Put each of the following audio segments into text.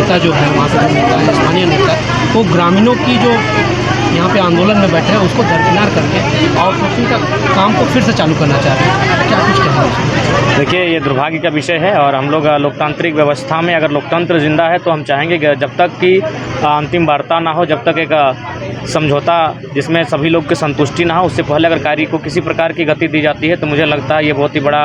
नेता जो है वहाँ से जो नेता है, स्थानीय नेता, वो ग्रामीणों की जो यहाँ पे आंदोलन में बैठे हैं उसको दरकिनार करके आउटसोर्सिंग का काम को फिर से चालू करना चाह रहे हैं। क्या कुछ कहना है? देखिए, ये दुर्भाग्य का विषय है और हम लोग लोकतांत्रिक व्यवस्था में अगर लोकतंत्र जिंदा है तो हम चाहेंगे कि जब तक कि अंतिम वार्ता ना हो, जब तक एक समझौता जिसमें सभी लोग की संतुष्टि ना हो, उससे पहले अगर कार्य को किसी प्रकार की गति दी जाती है तो मुझे लगता है ये बहुत ही बड़ा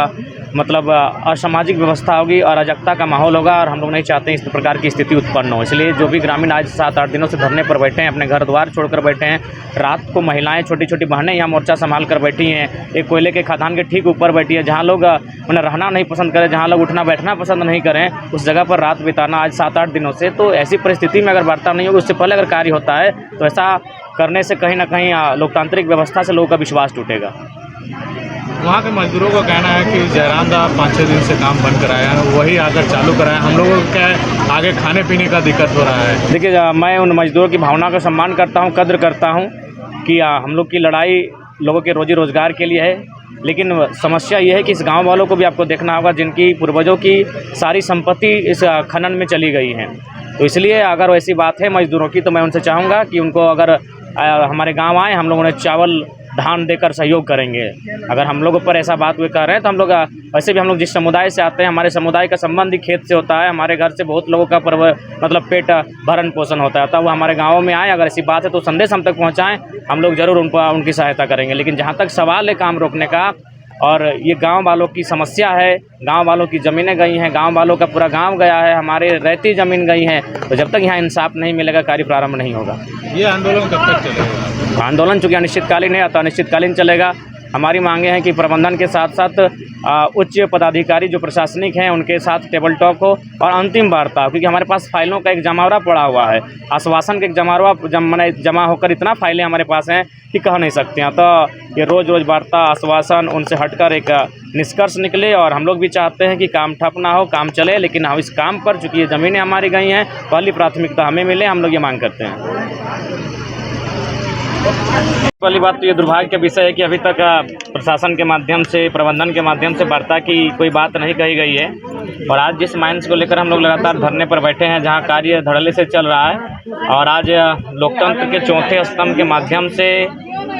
मतलब असामाजिक व्यवस्था होगी, अराजकता का माहौल होगा और हम लोग नहीं चाहते इस प्रकार की स्थिति उत्पन्न हो। इसलिए जो भी ग्रामीण आज 7-8 दिनों से धरने पर बैठे हैं, अपने घर द्वार छोड़कर बैठे हैं, रात को महिलाएं, छोटी छोटी बहनें यहाँ मोर्चा संभाल कर बैठी हैं, एक कोयले के खदान के ठीक ऊपर बैठी है, जहाँ लोग उन्हें रहना नहीं पसंद करें, जहाँ लोग उठना बैठना पसंद नहीं करें, उस जगह पर रात बिताना आज 7-8 दिनों से। तो ऐसी परिस्थिति में अगर वार्ता नहीं होगी, उससे पहले अगर कार्य होता है तो ऐसा करने से कहीं ना कहीं लोकतांत्रिक व्यवस्था से लोगों का विश्वास टूटेगा। वहाँ के मजदूरों का कहना है कि जयराम दा 5-6 दिन से काम बंद कराया है, वही आकर चालू कराया। हम लोगों को क्या है, आगे खाने पीने का दिक्कत हो रहा है। देखिए, मैं उन मजदूरों की भावना का सम्मान करता हूँ, कद्र करता हूँ कि हम लोग की लड़ाई लोगों के रोजी रोज़गार के लिए है, लेकिन समस्या ये है कि इस गांव वालों को भी आपको देखना होगा जिनकी पूर्वजों की सारी संपत्ति इस खनन में चली गई है। तो इसलिए अगर वैसी बात है मजदूरों की तो मैं उनसे चाहूँगा कि उनको अगर हमारे गांव आए, हम लोग उन्हें चावल धान देकर सहयोग करेंगे। अगर हम लोग ऊपर ऐसा बात वे कर रहे हैं तो हम लोग वैसे भी हम लोग जिस समुदाय से आते हैं, हमारे समुदाय का संबंध ही खेत से होता है। हमारे घर से बहुत लोगों का मतलब पेट भरण पोषण होता है, तब वो हमारे गाँव में आए, अगर ऐसी बात है तो संदेश हम तक पहुँचाएँ, हम लोग ज़रूर उनकी सहायता करेंगे। लेकिन जहाँ तक सवाल है काम रोकने का, और ये गांव वालों की समस्या है, गांव वालों की ज़मीनें गई हैं, गांव वालों का पूरा गांव गया है, हमारे रहती ज़मीन गई हैं, तो जब तक यहाँ इंसाफ नहीं मिलेगा कार्य प्रारंभ नहीं होगा। ये आंदोलन कब तक चलेगा? आंदोलन चूँकि अनिश्चितकालीन है अतः अनिश्चितकालीन चलेगा। हमारी मांगे हैं कि प्रबंधन के साथ साथ उच्च पदाधिकारी जो प्रशासनिक हैं उनके साथ टेबल टॉक हो और अंतिम वार्ता, क्योंकि हमारे पास फाइलों का एक जमावड़ा पड़ा हुआ है, आश्वासन का एक जमावड़ा जमा होकर इतना फाइलें हमारे पास हैं कि कह नहीं सकते हैं। तो ये रोज़ वार्ता, आश्वासन, उनसे हटकर एक निष्कर्ष निकले। और हम लोग भी चाहते हैं कि काम ठप ना हो, काम चले, लेकिन हम इस काम पर चूँकि ये ज़मीनें हमारी गई हैं, पहली प्राथमिकता हमें मिले, हम लोग ये मांग करते हैं। पहली बात तो ये दुर्भाग्य का विषय है कि अभी तक प्रशासन के माध्यम से, प्रबंधन के माध्यम से वार्ता की कोई बात नहीं कही गई है। और आज जिस माइंस को लेकर हम लोग लगातार धरने पर बैठे हैं, जहां कार्य धड़ल्ले से चल रहा है, और आज लोकतंत्र के चौथे स्तंभ के माध्यम से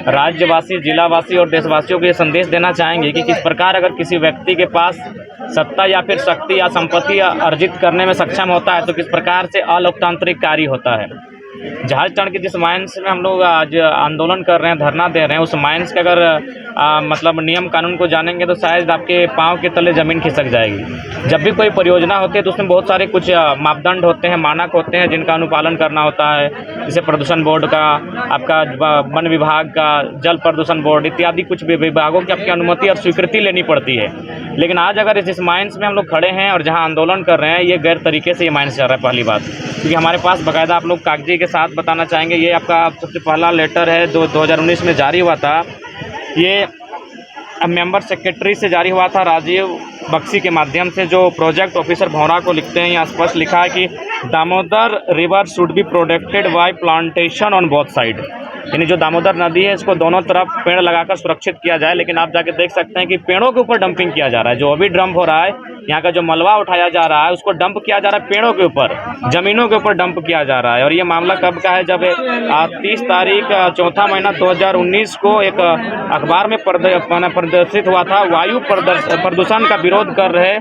राज्यवासी, जिलावासी और देशवासियों को ये संदेश देना चाहेंगे कि किस प्रकार अगर किसी व्यक्ति के पास सत्ता या फिर शक्ति या संपत्ति अर्जित करने में सक्षम होता है तो किस प्रकार से अलोकतांत्रिक कार्य होता है। जहाजटन के जिस माइंस में हम लोग आज आंदोलन कर रहे हैं, धरना दे रहे हैं, उस माइंस के अगर मतलब नियम कानून को जानेंगे तो शायद आपके पाँव के तले ज़मीन खिसक जाएगी। जब भी कोई परियोजना होती है तो उसमें बहुत सारे कुछ मापदंड होते हैं, मानक होते हैं, जिनका अनुपालन करना होता है, जैसे प्रदूषण बोर्ड का, आपका वन विभाग का, जल प्रदूषण बोर्ड इत्यादि कुछ विभागों की आपकी अनुमति और स्वीकृति लेनी पड़ती है। लेकिन आज अगर जिस माइंस में हम लोग खड़े हैं और जहाँ आंदोलन कर रहे हैं, ये गैर तरीके से ये माइंस चल रहा है। पहली बात, क्योंकि हमारे पास बाकायदा आप लोग कागजी के साथ बताना चाहेंगे, ये आपका सबसे पहला लेटर है 2019 में जारी हुआ था। ये मेंबर सेक्रेटरी से जारी हुआ था, राजीव बख्शी के माध्यम से, जो प्रोजेक्ट ऑफिसर भौरा को लिखते हैं। यहाँ स्पष्ट लिखा है कि Damodar river should be protected by plantation on both side, यानी जो दामोदर नदी है इसको दोनों तरफ पेड़ लगाकर सुरक्षित किया जाए। लेकिन आप जाके देख सकते हैं कि पेड़ों के ऊपर डंपिंग किया जा रहा है। जो अभी डंप हो रहा है, यहाँ का जो मलबा उठाया जा रहा है उसको डंप किया जा रहा है पेड़ों के ऊपर, ज़मीनों के ऊपर डंप किया जा रहा है। और ये मामला कब का है, जब 30 तारीख 4 महीना 2019 को एक अखबार में प्रदर्शित हुआ था। वायु प्रदूषण का विरोध कर रहे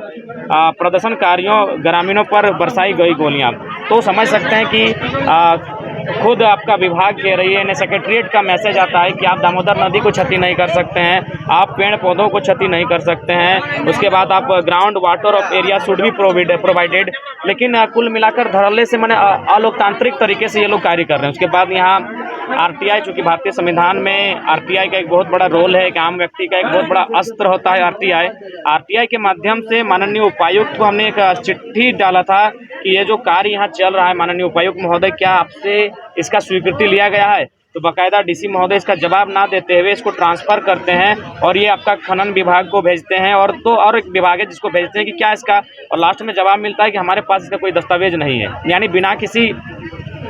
प्रदर्शनकारियों, ग्रामीणों पर बरसाई गई गोलियां। तो समझ सकते हैं कि खुद आपका विभाग कह रही है, इन्हें सेक्रेटरीट का मैसेज आता है कि आप दामोदर नदी को क्षति नहीं कर सकते हैं, आप पेड़ पौधों को क्षति नहीं कर सकते हैं। उसके बाद आप ground water of area should भी प्रोवाइडेड। लेकिन कुल मिलाकर धड़ल्ले से मैंने अलोकतांत्रिक तरीके से ये लोग कार्य कर रहे हैं। उसके बाद यहाँ आरटीआई, चूँकि भारतीय संविधान में आरटीआई का एक बहुत बड़ा रोल है, एक आम व्यक्ति का एक बहुत बड़ा अस्त्र होता है आरटीआई के माध्यम से माननीय उपायुक्त को हमने एक चिट्ठी डाला था कि ये जो कार्य यहाँ चल रहा है, माननीय उपायुक्त महोदय, क्या आपसे इसका स्वीकृति लिया गया है? तो बाकायदा डीसी महोदय इसका जवाब ना देते हुए इसको ट्रांसफ़र करते हैं और ये आपका खनन विभाग को भेजते हैं, और एक विभाग है जिसको भेजते हैं कि क्या इसका, और लास्ट में जवाब मिलता है कि हमारे पास इसका कोई दस्तावेज नहीं है। यानी बिना किसी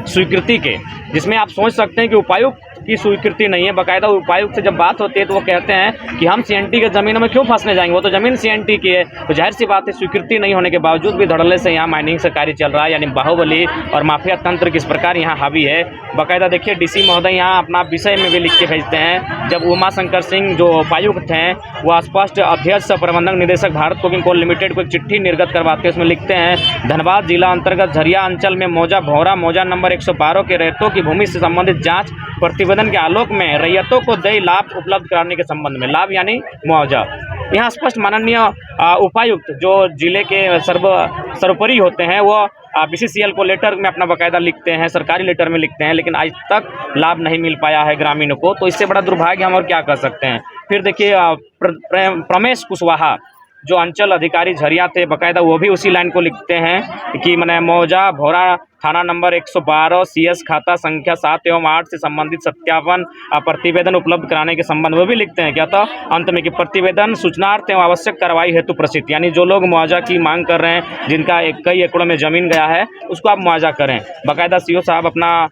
स्वीकृति के, जिसमें आप सोच सकते हैं कि उपायुक्त की स्वीकृति नहीं है। बाकायदा उपायुक्त से जब बात होती है तो वो कहते हैं कि हम सीएनटी के ज़मीनों में क्यों फंसने जाएंगे, वो तो ज़मीन सीएनटी की है। तो जाहिर सी बात है, स्वीकृति नहीं होने के बावजूद भी धड़ल्ले से यहाँ माइनिंग से कार्य चल रहा है, यानी बाहुबली और माफिया तंत्र किस प्रकार यहाँ हावी है। बाकायदा देखिए डीसी महोदय यहाँ अपना विषय में भी लिख के भेजते हैं। जब उमा शंकर सिंह जो उपायुक्त हैं वो स्पष्ट अध्यक्ष प्रबंधक निदेशक भारत कोकिंग कोल लिमिटेड को एक चिट्ठी निर्गत करवाते हैं। उसमें लिखते हैं, धनबाद जिला अंतर्गत झरिया अंचल में मौजा भौरा मौजा नंबर 112 के रैयतों की भूमि से संबंधित जांच प्रतिवेदन के आलोक में रैयतों को देय लाभ उपलब्ध कराने के संबंध में, लाभ यानी मुआवजा। यहाँ स्पष्ट माननीय उपायुक्त जो जिले के सर्वोपरि होते हैं वो BCCL को लेटर में अपना बाकायदा लिखते हैं, सरकारी लेटर में लिखते हैं, लेकिन आज तक लाभ नहीं मिल पाया है ग्रामीणों को। तो इससे बड़ा दुर्भाग्य हम और क्या कर सकते हैं। फिर देखिए प्रमेश कुशवाहा जो अंचल अधिकारी झरिया थे, बाकायदा वो भी उसी लाइन को लिखते हैं कि मैंने मौजा भौरा थाना नंबर 112 CS खाता संख्या 7 एवं 8 से संबंधित सत्यापन प्रतिवेदन उपलब्ध कराने के संबंध में भी लिखते हैं। क्या था अंत में कि प्रतिवेदन सूचनार्थ एवं आवश्यक कार्रवाई हेतु प्रसिद्ध, यानी जो लोग मुआवजा की मांग कर रहे हैं, जिनका कई एकड़ों में ज़मीन गया है, उसको आप मुआवजा करें। बाकायदा CO साहब अपना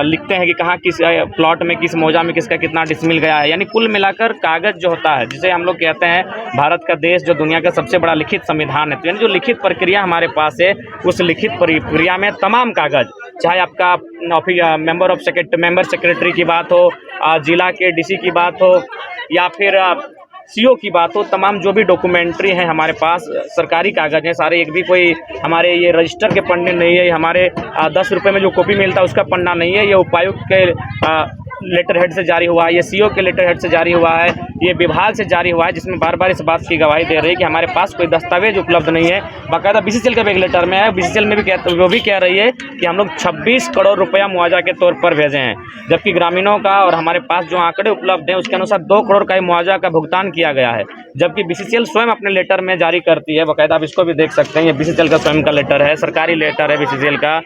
लिखते हैं कि कहाँ किस प्लॉट में किस मौजा में किसका कितना डिसमिल गया है। यानी कुल मिलाकर कागज़ जो होता है, जिसे हम लोग कहते हैं भारत का देश जो दुनिया का सबसे बड़ा लिखित संविधान है, तो यानी जो लिखित प्रक्रिया हमारे पास है, उस लिखित प्रक्रिया में तमाम कागज़, चाहे आपका मेंबर सेक्रेटरी की बात हो, जिला के DC की बात हो, या फिर CO की बात हो, तमाम जो भी डॉक्यूमेंट्री हैं हमारे पास, सरकारी कागज़ हैं सारे। एक भी कोई हमारे ये रजिस्टर के पन्ने नहीं है, हमारे 10 रुपये में जो कॉपी मिलता है उसका पन्ना नहीं है, ये उपायुक्त के लेटर हेड से जारी हुआ है, ये CO के लेटर हेड से जारी हुआ है, ये विभाग से जारी हुआ है, जिसमें बार बार इस बात की गवाही दे रही है कि हमारे पास कोई दस्तावेज उपलब्ध नहीं है। बाकायदा BCCL का भी एक लेटर में है, BCCL में भी वो भी कह रही है कि हम लोग 26 करोड़ रुपया मुआवजा के तौर पर भेजे हैं, जबकि ग्रामीणों का और हमारे पास जो आंकड़े उपलब्ध हैं उसके अनुसार 2 करोड़ का ही मुआवजा का भुगतान किया गया है। जबकि BCCL स्वयं अपने लेटर में जारी करती है, बाकायदा आप इसको भी देख सकते हैं, ये BCCL का स्वयं का लेटर है, सरकारी लेटर है BCCL का,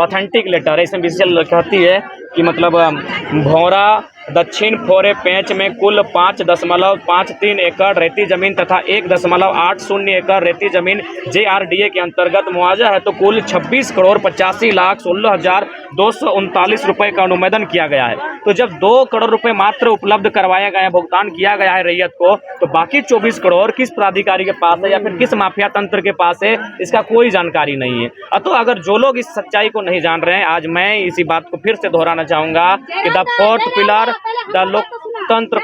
ऑथेंटिक लेटर है। इसमें BCCL कहती है कि मतलब भौरा दक्षिण फोरे पेंच में कुल 5.53 एकड़ रेती जमीन तथा 1.80 एकड़ रेती जमीन JRDA के अंतर्गत मुआवजा है, तो कुल 26 करोड़ 85,16,239 रुपये का अनुमोदन किया गया है। तो जब 2 करोड़ रुपए मात्र उपलब्ध करवाया गया है, भुगतान किया गया है रैयत को, तो बाकी 24 करोड़ किस प्राधिकारी के पास है या फिर किस माफिया तंत्र के पास है, इसका कोई जानकारी नहीं है। तो अगर जो लोग इस सच्चाई को नहीं जान रहे हैं, आज मैं इसी बात को फिर से दोहराना चाहूँगा कि द 4th पिलर द लोकतंत्र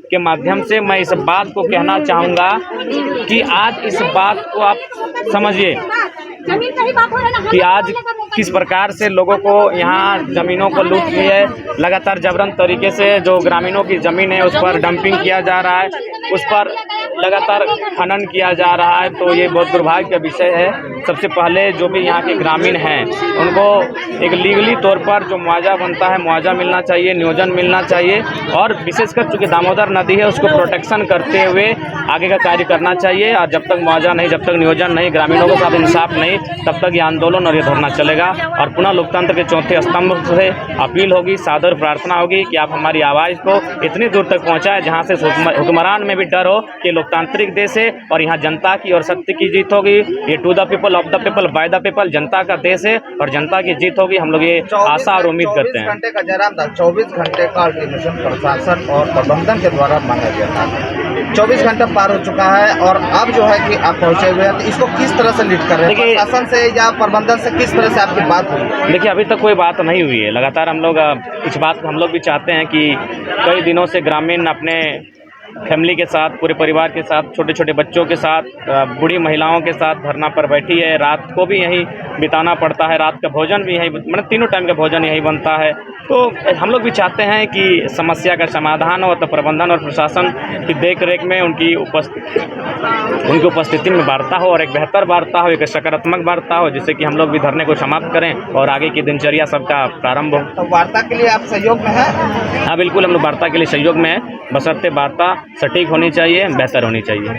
के माध्यम से मैं इस बात को कहना चाहूँगा कि आज इस बात को आप समझिए कि आज किस प्रकार से लोगों को यहाँ ज़मीनों को लूट ली है, लगातार जबरन तरीके से जो ग्रामीणों की ज़मीन है उस पर डंपिंग किया जा रहा है, उस पर लगातार खनन किया जा रहा है। तो ये बहुत दुर्भाग्य का विषय है। सबसे पहले जो भी यहाँ के ग्रामीण हैं उनको एक लीगली तौर पर जो मुआवजा बनता है, मुआवजा मिलना चाहिए, नियोजन मिलना चाहिए, और विशेषकर चूँकि दामोदर नदी है उसको प्रोटेक्शन करते हुए आगे का कार्य करना चाहिए। और जब तक मुआवजा नहीं, जब तक नियोजन नहीं, ग्रामीणों के साथ इंसाफ नहीं, तब तक ये आंदोलन और ये धरना चलेगा। और पुनः लोकतंत्र के चौथे स्तंभ से अपील होगी, सादर प्रार्थना होगी कि आप हमारी आवाज़ को इतनी दूर तक पहुँचाएं जहाँ से हुक्मरान में भी डर हो कि लोकतांत्रिक देश है और यहाँ जनता की और सत्य की जीत होगी। ये to the people, of the people, by the people, जनता का देश है और जनता की जीत होगी। हम लोग ये आशा और उम्मीद करते हैं। 24 घंटे का जराम था, 24 घंटे का अल्टीमेटम प्रशासन और प्रबंधन के द्वारा मांगा गया था। 24 घंटा पार हो चुका है और अब जो है कि आप पहुंचे हुए हैं, तो इसको किस तरह से लीड कर रहे हैं? प्रशासन से या प्रबंधन से किस तरह से आपकी बात हुई? देखिए, अभी तक कोई बात नहीं हुई है। लगातार हम लोग इस बात को हम लोग भी चाहते हैं कि कई दिनों से ग्रामीण अपने फैमिली के साथ, पूरे परिवार के साथ, छोटे छोटे बच्चों के साथ, बूढ़ी महिलाओं के साथ धरना पर बैठी है। रात को भी यहीं बिताना पड़ता है, रात का भोजन भी यहीं, मतलब तीनों टाइम का भोजन यहीं बनता है। तो हम लोग भी चाहते हैं कि समस्या का समाधान हो, तो प्रबंधन और प्रशासन की देख रेख में उनकी उपस्थिति में वार्ता हो और एक बेहतर वार्ता हो, एक सकारात्मक वार्ता हो, जिससे कि हम लोग भी धरने को समाप्त करें और आगे की दिनचर्या सबका प्रारंभ हो। तो वार्ता के लिए आप सहयोग में हैं? हाँ बिल्कुल, हम लोग वार्ता के लिए सहयोग में हैं, बशर्ते वार्ता सटीक होनी चाहिए, बेहतर होनी चाहिए।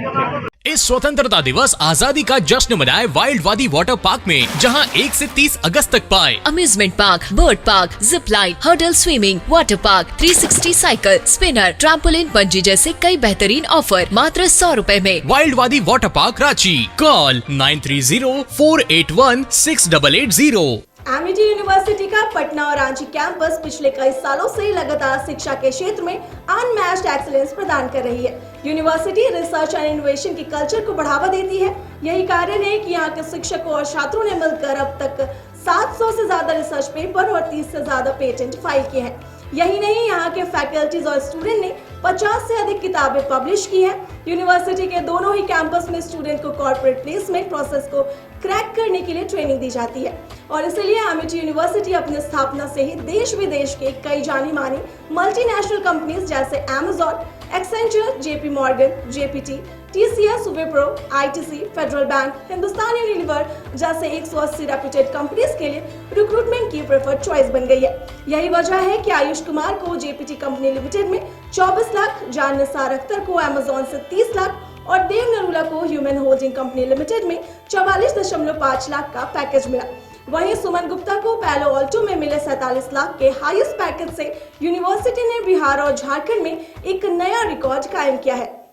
इस स्वतंत्रता दिवस आजादी का जश्न मनाए वाइल्ड वादी वाटर पार्क में, जहां 1 से 30 अगस्त तक पाए amusement park, bird park, zip line, hurdle swimming, water park, 360 cycle, spinner, trampoline, bungee जैसे कई बेहतरीन ऑफर मात्र 100 रुपए में। वाइल्ड वादी water park Ranchi. Call 9304816880। Amity university का पटना और रांची कैंपस पिछले कई सालों से लगातार शिक्षा के क्षेत्र में अनमैच्ड एक्सीलेंस प्रदान कर रही है। यूनिवर्सिटी रिसर्च एंड इनोवेशन की कल्चर को बढ़ावा देती है। यही कारण है कि यहाँ के शिक्षकों और छात्रों ने मिलकर अब तक 700 से ज्यादा रिसर्च पेपर और 30 से ज्यादा पेटेंट फाइल किए हैं। यही नहीं, यहाँ के फैकल्टीज और स्टूडेंट ने 50 से अधिक किताबें पब्लिश की हैं। यूनिवर्सिटी के दोनों ही कैंपस में स्टूडेंट को कॉर्पोरेट प्लेसमेंट प्रोसेस को क्रैक करने के लिए ट्रेनिंग दी जाती है और इसलिए एमिटी यूनिवर्सिटी अपनी स्थापना से ही देश विदेश के कई जानी मानी मल्टीनेशनल कंपनीज जैसे Amazon, Accenture, JP Morgan, GPT, TCS, Wipro, ITC, federal bank, Hindustan Unilever जैसे 180 रेप्यूटेड कंपनीज के लिए रिक्रूटमेंट की प्रेफर्ड चॉइस बन गई है। यही वजह है कि आयुष कुमार को जेपीटी कंपनी लिमिटेड में 24 लाख, जान निसार अख्तर को अमेज़न से 30 लाख और देव नरूला को ह्यूमन होल्डिंग कंपनी लिमिटेड में 44.5 लाख का पैकेज मिला। वहीं सुमन गुप्ता को पैलो ऑल्टो में मिले 47 लाख के हाईएस्ट पैकेज से यूनिवर्सिटी ने बिहार और झारखंड में एक नया रिकॉर्ड कायम किया है।